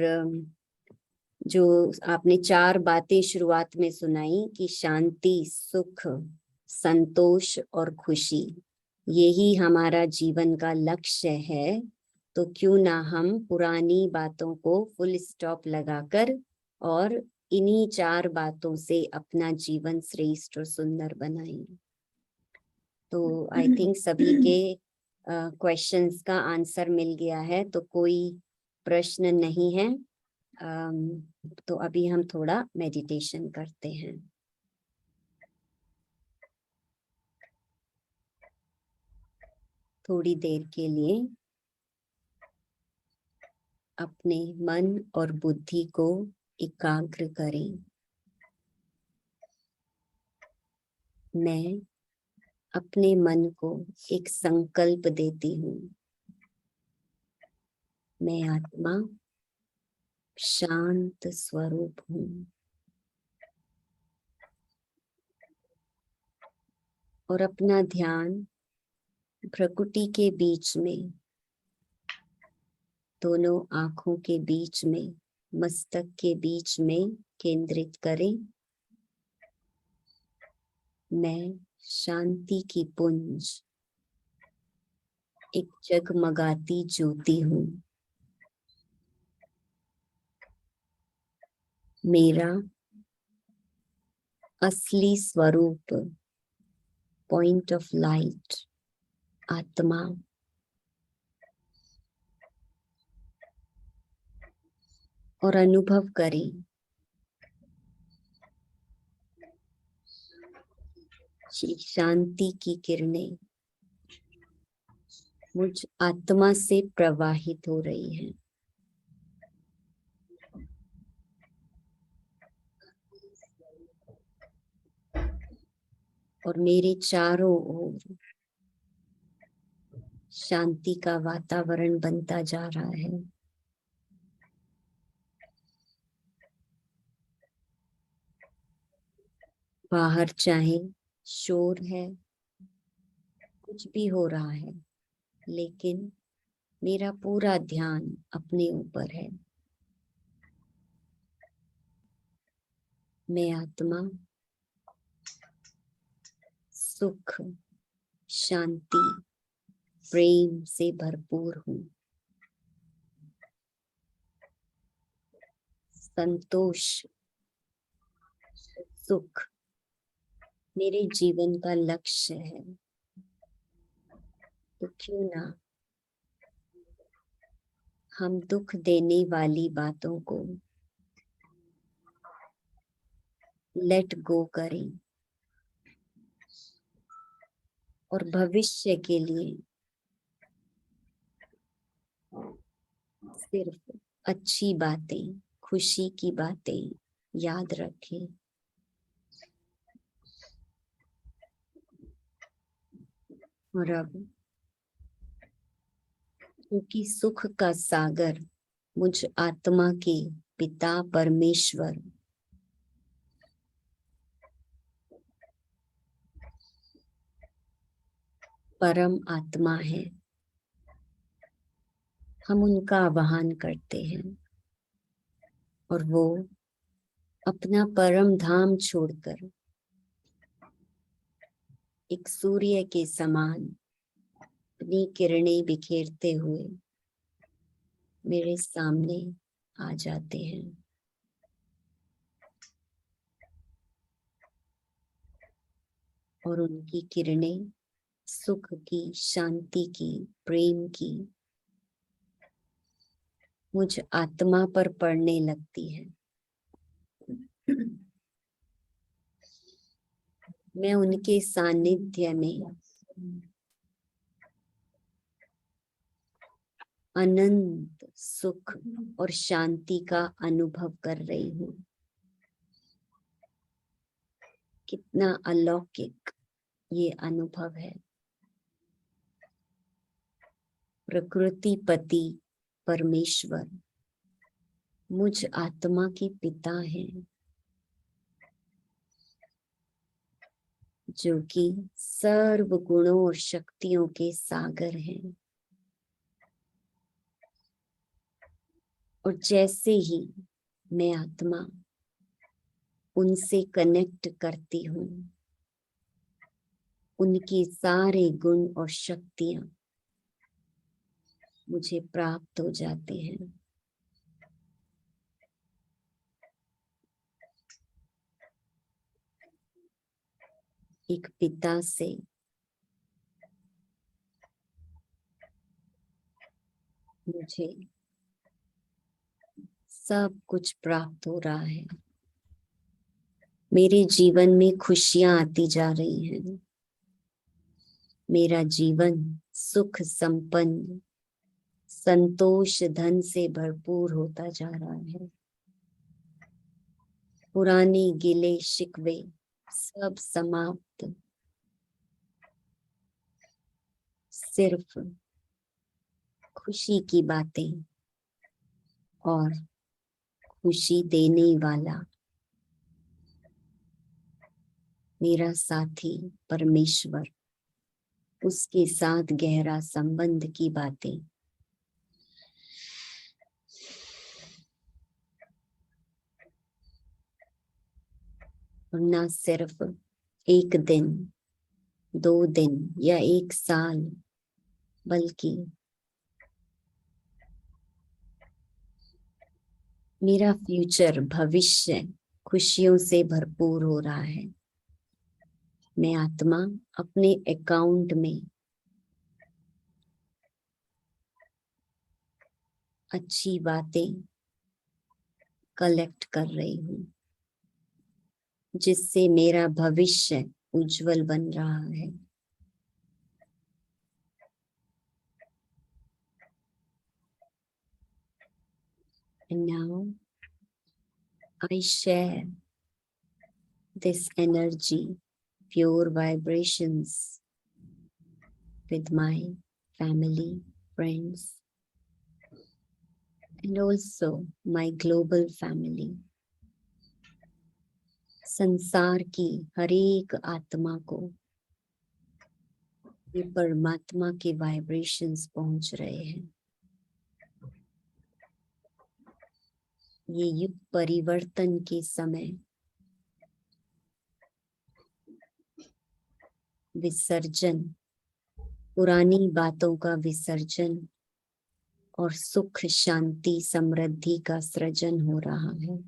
जो आपने 4 बातें शुरुआत में सुनाई कि शांति, सुख, संतोष और खुशी, यही हमारा जीवन का लक्ष्य है, तो क्यों ना हम पुरानी बातों को फुल स्टॉप लगाकर और इन्हीं 4 बातों से अपना जीवन श्रेष्ठ और सुंदर बनाएं। तो आई थिंक सभी के क्वेश्चंस का आंसर मिल गया है, तो कोई प्रश्न नहीं है। तो अभी हम थोड़ा मेडिटेशन करते हैं। थोड़ी देर के लिए अपने मन और बुद्धि को एकाग्र करें। मैं अपने मन को एक संकल्प देती हूँ, मैं आत्मा शांत स्वरूप हूँ, और अपना ध्यान भ्रुकुटी के बीच में, दोनों आंखों के बीच में मस्तक के बीच में केंद्रित करें। मैं शांति की पुंज, एक जगमगाती ज्योति हूँ। मेरा असली स्वरूप, पॉइंट ऑफ लाइट, आत्मा। और अनुभव करें शांति की किरणें मुझ आत्मा से प्रवाहित हो रही हैं। और मेरे चारों ओर शांति का वातावरण बनता जा रहा है। बाहर चाहे शोर है, कुछ भी हो रहा है, लेकिन मेरा पूरा ध्यान अपने ऊपर है। मैं आत्मा सुख, शांति, प्रेम से भरपूर हूँ। संतोष, सुख मेरे जीवन का लक्ष्य है। तो क्यों ना हम दुख देने वाली बातों को लेट गो करें और भविष्य के लिए सिर्फ अच्छी बातें, खुशी की बातें याद रखें। और अब क्योंकि सुख का सागर मुझ आत्मा के पिता परमेश्वर परम आत्मा है, हम उनका आवाहन करते हैं और वो अपना परम धाम छोड़कर एक सूर्य के समान अपनी किरणें बिखेरते हुए मेरे सामने आ जाते हैं। और उनकी किरणें सुख की, शांति की, प्रेम की मुझ आत्मा पर पड़ने लगती है। मैं उनके सानिध्य में अनंत सुख और शांति का अनुभव कर रही हूँ। कितना अलौकिक ये अनुभव है। प्रकृति पति परमेश्वर मुझ आत्मा के पिता हैं, जो कि सर्व गुणों और शक्तियों के सागर हैं। और जैसे ही मैं आत्मा उनसे कनेक्ट करती हूँ, उनके सारे गुण और शक्तियां मुझे प्राप्त हो जाते हैं। एक पिता से मुझे सब कुछ प्राप्त हो रहा है। मेरे जीवन में खुशियां आती जा रही हैं। मेरा जीवन सुख संपन्न, संतोष, धन से भरपूर होता जा रहा है। पुराने गिले शिकवे सब समाप्त, सिर्फ खुशी की बातें और खुशी देने वाला मेरा साथी परमेश्वर, उसके साथ गहरा संबंध की बातें। और ना सिर्फ एक दिन, 2 दिन या 1 साल, बल्कि मेरा फ्यूचर, भविष्य खुशियों से भरपूर हो रहा है। मैं आत्मा अपने अकाउंट में अच्छी बातें कलेक्ट कर रही हूँ, जिससे मेरा भविष्य उज्जवल बन रहा है। And now I share this energy, pure vibrations with my family, friends, and also my global family. संसार की हर एक आत्मा को ये परमात्मा के वाइब्रेशंस पहुंच रहे हैं। ये युग परिवर्तन के समय विसर्जन, पुरानी बातों का विसर्जन और सुख, शांति, समृद्धि का सृजन हो रहा है।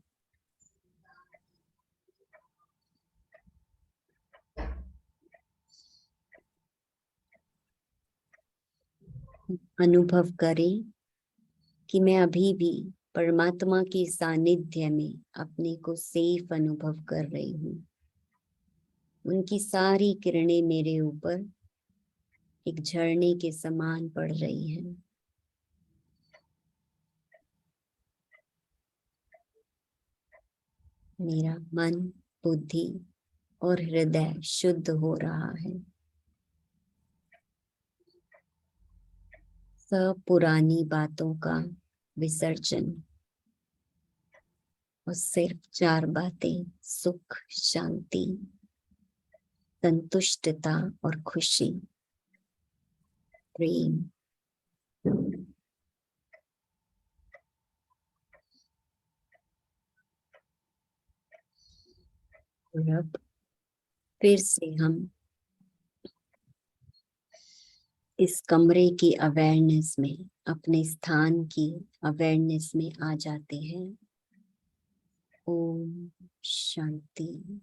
अनुभव करें कि मैं अभी भी परमात्मा के सानिध्य में अपने को सेफ अनुभव कर रही हूँ। उनकी सारी किरणें मेरे ऊपर एक झरने के समान पड़ रही हैं। मेरा मन, बुद्धि और हृदय शुद्ध हो रहा है। सब पुरानी बातों का विसर्जन और सिर्फ 4 बातें, सुख, शांति, संतुष्टता और खुशी, प्रेम। और अब फिर से हम इस कमरे की अवेयरनेस में, अपने स्थान की अवेयरनेस में आ जाते हैं। ओम शांति।